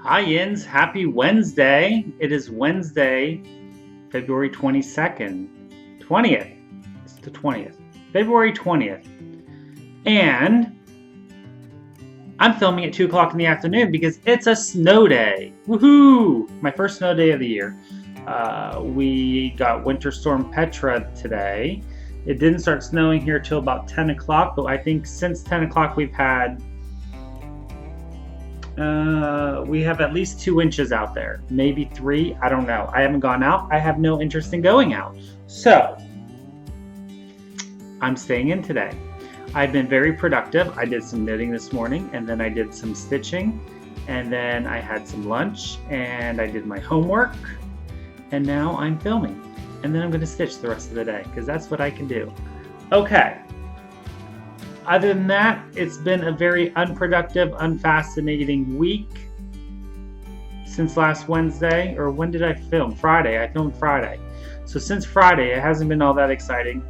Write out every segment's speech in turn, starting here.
Hi Yins, happy Wednesday. It is Wednesday, February 22nd. 20th. It's the 20th. February 20th. And I'm filming at 2 o'clock in the afternoon because it's a snow day. Woohoo! My first snow day of the year. We got Winter Storm Petra today. It didn't start snowing here till about 10 o'clock, but I think since 10 o'clock we have at least 2 inches out there, maybe 3, I don't know. I haven't gone out. I have no interest in going out. So, I'm staying in today. I've been very productive. I did some knitting this morning, and then I did some stitching, and then I had some lunch, and I did my homework, and now I'm filming. And then I'm going to stitch the rest of the day, because that's what I can do. Okay. Other than that, it's been a very unproductive, unfascinating week since last Wednesday. Or when did I film? Friday. I filmed Friday. So since Friday, it hasn't been all that exciting.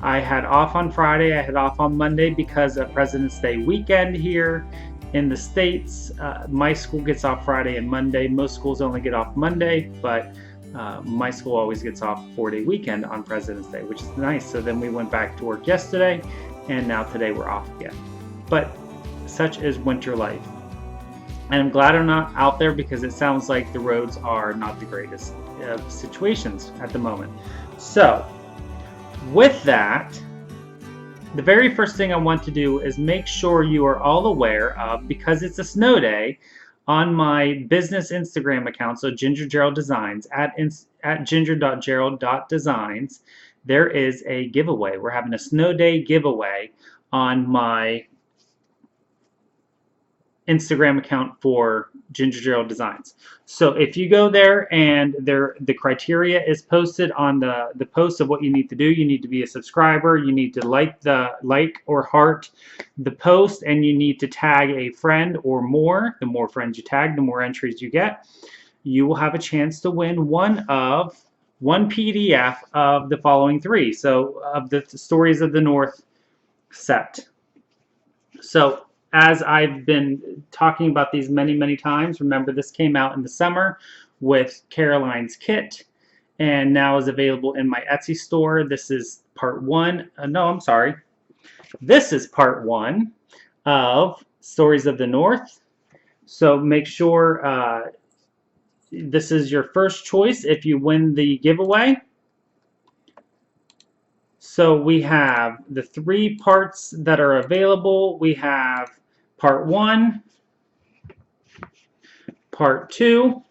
I had off on Friday. I had off on Monday because of President's Day weekend here in the States. My school gets off Friday and Monday. Most schools only get off Monday, but my school always gets off 4-day weekend on President's Day, which is nice. So then we went back to work yesterday. And now today we're off again. But such is winter life. And I'm glad I'm not out there because it sounds like the roads are not the greatest of situations at the moment. So, with that, the very first thing I want to do is make sure you are all aware of, because it's a snow day, on my business Instagram account, so GingerGeraldDesigns, at ginger.gerald.designs, there is a giveaway. We're having a snow day giveaway on my Instagram account for GingerGeraldDesigns. So if you go there and the criteria is posted on the post of what you need to do, you need to be a subscriber, you need to like or heart the post, and you need to tag a friend or more. The more friends you tag, the more entries you get. You will have a chance to win one PDF of the following 3. So of the Stories of the North set. So as I've been talking about these many times, remember this came out in the summer with Caroline's kit and now is available in my Etsy store. This is part 1. No, I'm sorry. This is part 1 of Stories of the North. So make sure this is your first choice if you win the giveaway. So we have the 3 parts that are available. We have part 1, part 2,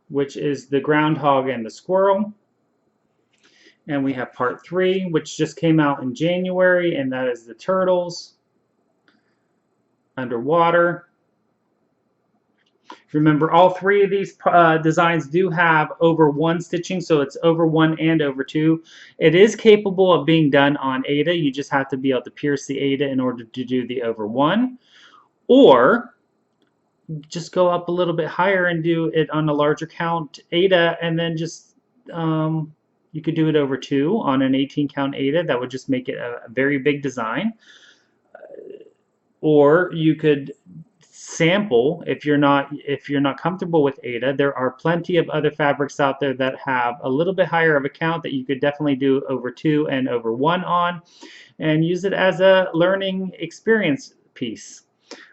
which is the groundhog and the squirrel. And we have part 3, which just came out in January, and that is the turtles underwater. Remember, all 3 of these designs do have over 1 stitching, so it's over 1 and over 2. It is capable of being done on Aida. You just have to be able to pierce the Aida in order to do the over 1. Or just go up a little bit higher and do it on a larger count Aida, and then just you could do it over 2 on an 18 count Aida. That would just make it a very big design. Or you could sample if you're not comfortable with Aida. There are plenty of other fabrics out there that have a little bit higher of a count that you could definitely do over 2 and over 1 on, and use it as a learning experience piece.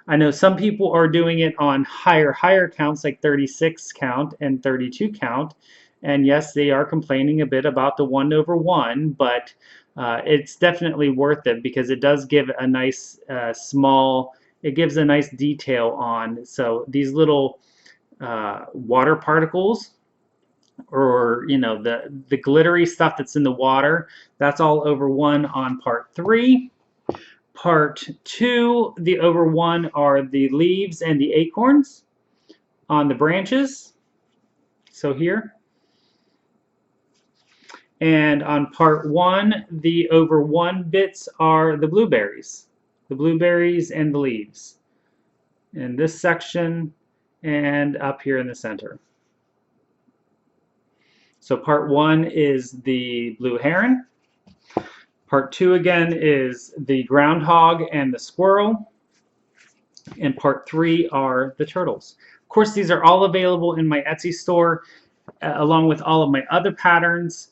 I know some people are doing it on higher counts, like 36 count and 32 count, and yes, they are complaining a bit about the 1 over 1, but it's definitely worth it because it does give a nice it gives a nice detail on. So these little water particles, or the glittery stuff that's in the water, that's all over 1 on part 3. Part 2, the over 1 are the leaves and the acorns on the branches. So here. And on part 1, the over 1 bits are the blueberries and the leaves in this section and up here in the center. So part 1 is the blue heron. Part 2 again is the groundhog and the squirrel. And part 3 are the turtles. Of course, these are all available in my Etsy store, along with all of my other patterns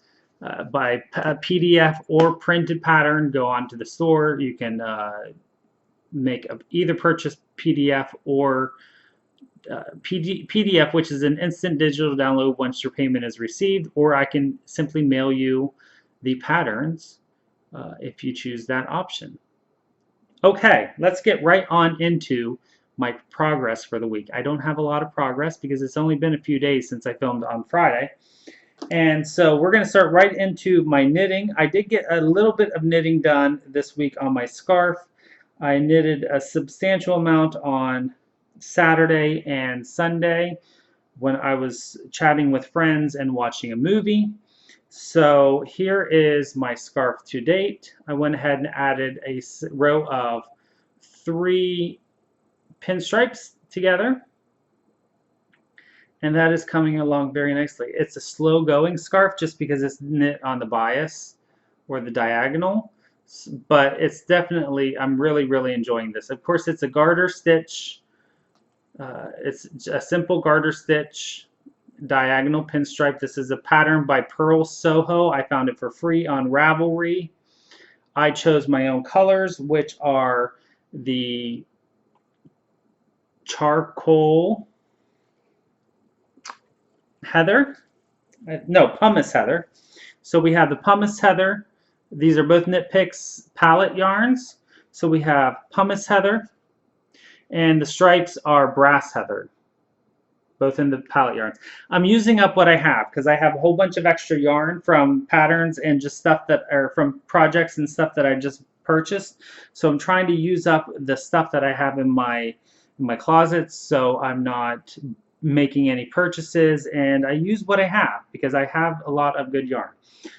by PDF or printed pattern. Go onto the store. You can make either purchase PDF or PDF, which is an instant digital download once your payment is received, or I can simply mail you the patterns if you choose that option. Okay, let's get right on into my progress for the week. I don't have a lot of progress because it's only been a few days since I filmed on Friday. And so we're going to start right into my knitting. I did get a little bit of knitting done this week on my scarf. I knitted a substantial amount on Saturday and Sunday when I was chatting with friends and watching a movie. So here is my scarf to date. I went ahead and added a row of 3 pinstripes together, and that is coming along very nicely. It's a slow going scarf just because it's knit on the bias or the diagonal, but it's definitely, I'm really enjoying this. Of course, it's a garter stitch. It's a simple garter stitch diagonal pinstripe. This is a pattern by Pearl Soho. I found it for free on Ravelry. I chose my own colors, which are the charcoal heather, no, pumice heather. So we have the pumice heather. These are both Knit Picks palette yarns. So we have pumice heather, and the stripes are brass heather, both in the palette yarns. I'm using up what I have because I have a whole bunch of extra yarn from patterns and just stuff that are from projects and stuff that I just purchased. So I'm trying to use up the stuff that I have in my closets, so I'm not making any purchases, and I use what I have because I have a lot of good yarn.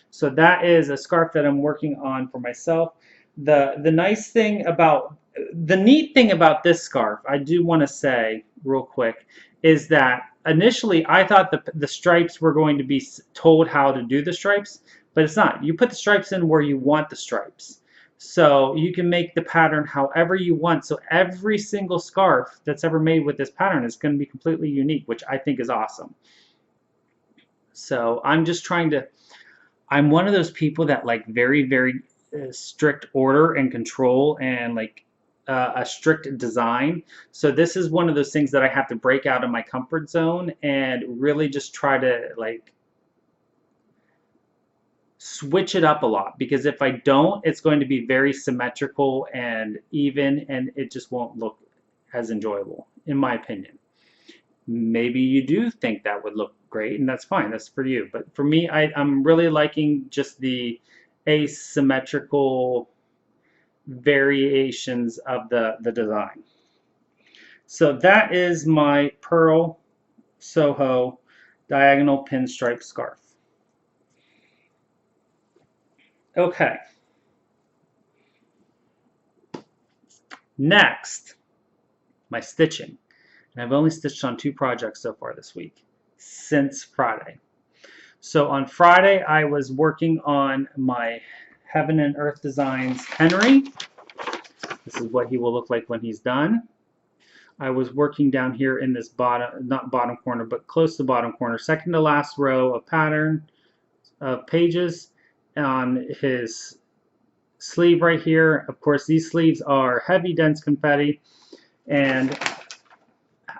So that is a scarf that I'm working on for myself. The nice thing about, the neat thing about this scarf, I do want to say real quick, is that initially I thought the stripes were going to be told how to do the stripes, but it's not. You put the stripes in where you want the stripes. So you can make the pattern however you want. So every single scarf that's ever made with this pattern is going to be completely unique, which I think is awesome. So I'm just trying to, I'm one of those people that like very strict order and control and like a strict design. So this is one of those things that I have to break out of my comfort zone and really just try to like switch it up a lot, because if I don't, it's going to be very symmetrical and even, and it just won't look as enjoyable, in my opinion. Maybe you do think that would look great, and that's fine, that's for you. But for me, I'm really liking just the asymmetrical variations of the design. So that is my Pearl Soho diagonal pinstripe scarf. Okay. Next, my stitching. And I've only stitched on 2 projects so far this week, since Friday. So on Friday, I was working on my Heaven and Earth Designs Henry. This is what he will look like when he's done. I was working down here in this bottom, not bottom corner, but close to the bottom corner, second to last row of pattern of pages on his sleeve right here. Of course, these sleeves are heavy, dense confetti, and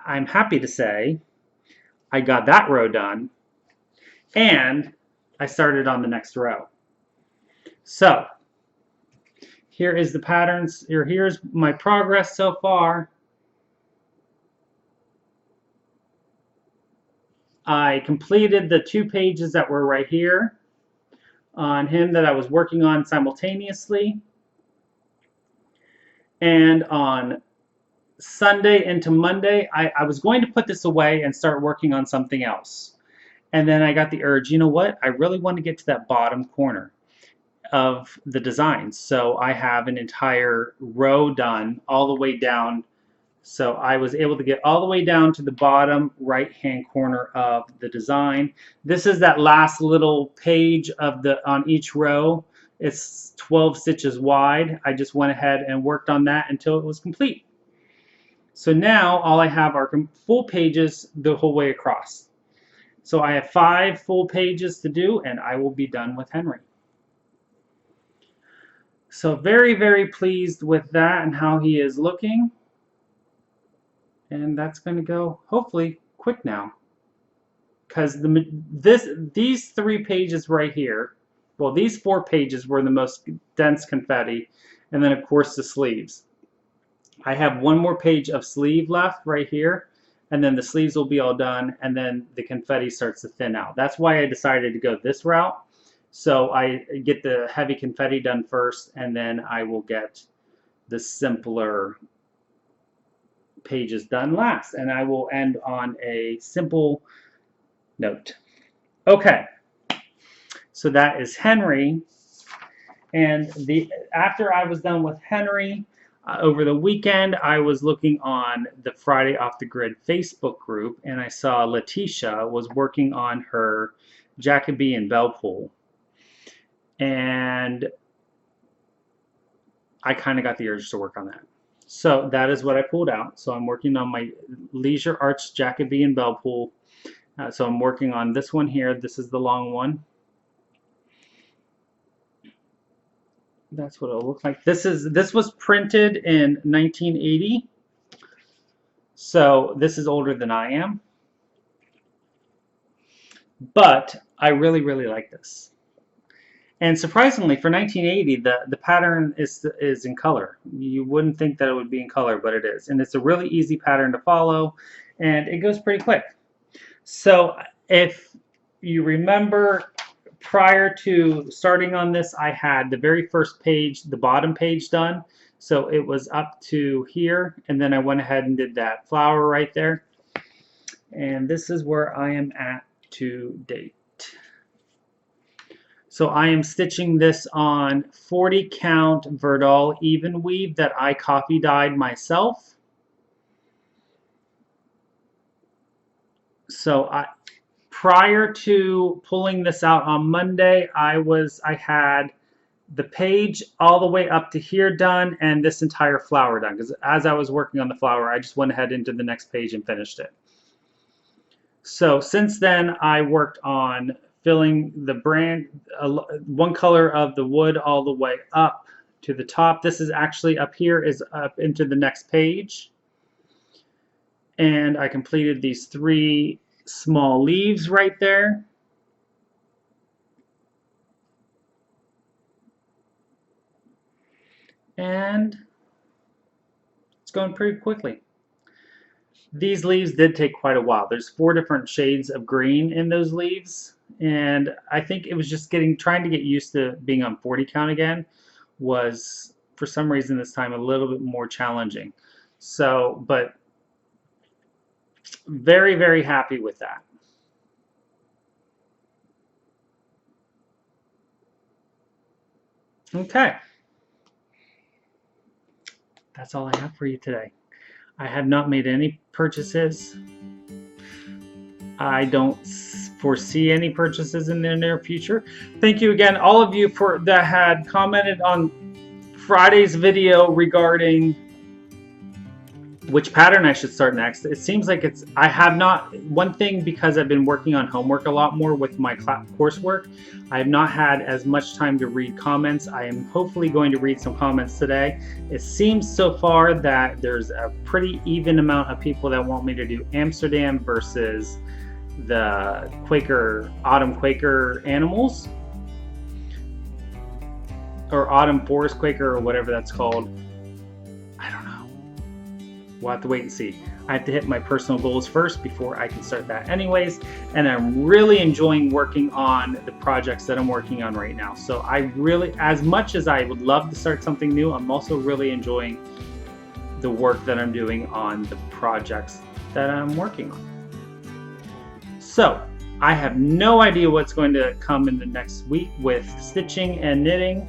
I'm happy to say I got that row done, and I started on the next row. So here is the patterns, or here's my progress so far. I completed the 2 pages that were right here on him that I was working on simultaneously. And on Sunday into Monday, I was going to put this away and start working on something else. And then I got the urge, you know what? I really want to get to that bottom corner of the design. So I have an entire row done all the way down. So I was able to get all the way down to the bottom right-hand corner of the design. This is that last little page of the on each row It's 12 stitches wide. I just went ahead and worked on that until it was complete. So now all I have are full pages the whole way across. So I have 5 full pages to do, and I will be done with Henry. So very, very pleased with that and how he is looking. And that's going to go hopefully quick now. Because these 3 pages right here, well, these 4 pages were the most dense confetti, and then of course the sleeves. I have 1 more page of sleeve left right here, and then the sleeves will be all done, and then the confetti starts to thin out. That's why I decided to go this route. So I get the heavy confetti done first, and then I will get the simpler pages done last, and I will end on a simple note. Okay, so that is Henry, and after I was done with Henry, over the weekend I was looking on the Friday Off the Grid Facebook group, and I saw Letitia was working on her Jacobean bell pull, and I kind of got the urge to work on that. So that is what I pulled out. So I'm working on my Leisure Arch Jacobean bell pull. So I'm working on this one here. This is the long one. That's what it'll look like. This was printed in 1980. So this is older than I am. But I really, really like this. And surprisingly, for 1980, the pattern is in color. You wouldn't think that it would be in color, but it is. And it's a really easy pattern to follow, and it goes pretty quick. So if you remember, prior to starting on this, I had the very first page, the bottom page done. So it was up to here, and then I went ahead and did that flower right there. And this is where I am at to date. So I am stitching this on 40 count Verdal even weave that I coffee dyed myself. So prior to pulling this out on Monday, I had the page all the way up to here done and this entire flower done, because as I was working on the flower, I just went ahead into the next page and finished it. So since then, I worked on filling the one color of the wood all the way up to the top. This is actually up here, is up into the next page. And I completed these 3 small leaves right there. And it's going pretty quickly. These leaves did take quite a while. There's 4 different shades of green in those leaves, and I think it was just trying to get used to being on 40 count again was, for some reason this time, a little bit more challenging. So, but very, very happy with that. Okay. That's all I have for you today. I have not made any purchases. I don't foresee any purchases in the near future. Thank you again, all of you that had commented on Friday's video regarding which pattern I should start next. It seems like I have not, one thing, because I've been working on homework a lot more with my coursework, I have not had as much time to read comments. I am hopefully going to read some comments today. It seems so far that there's a pretty even amount of people that want me to do Amsterdam versus the Autumn Quaker animals, or Autumn Forest Quaker, or whatever that's called. I don't know. We'll have to wait and see. I have to hit my personal goals first before I can start that anyways, and I'm really enjoying working on the projects that I'm working on right now. So I really, as much as I would love to start something new, I'm also really enjoying the work that I'm doing on the projects that I'm working on. So I have no idea what's going to come in the next week with stitching and knitting.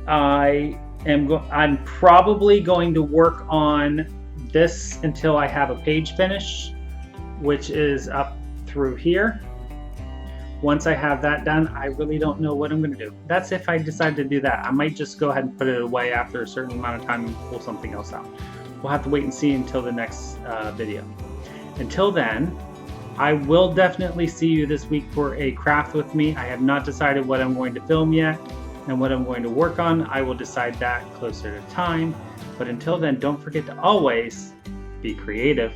I'm probably going to work on this until I have a page finish, which is up through here. Once I have that done, I really don't know what I'm going to do. That's if I decide to do that. I might just go ahead and put it away after a certain amount of time and pull something else out. We'll have to wait and see until the next video. Until then, I will definitely see you this week for a craft with me. I have not decided what I'm going to film yet and what I'm going to work on. I will decide that closer to time. But until then, don't forget to always be creative.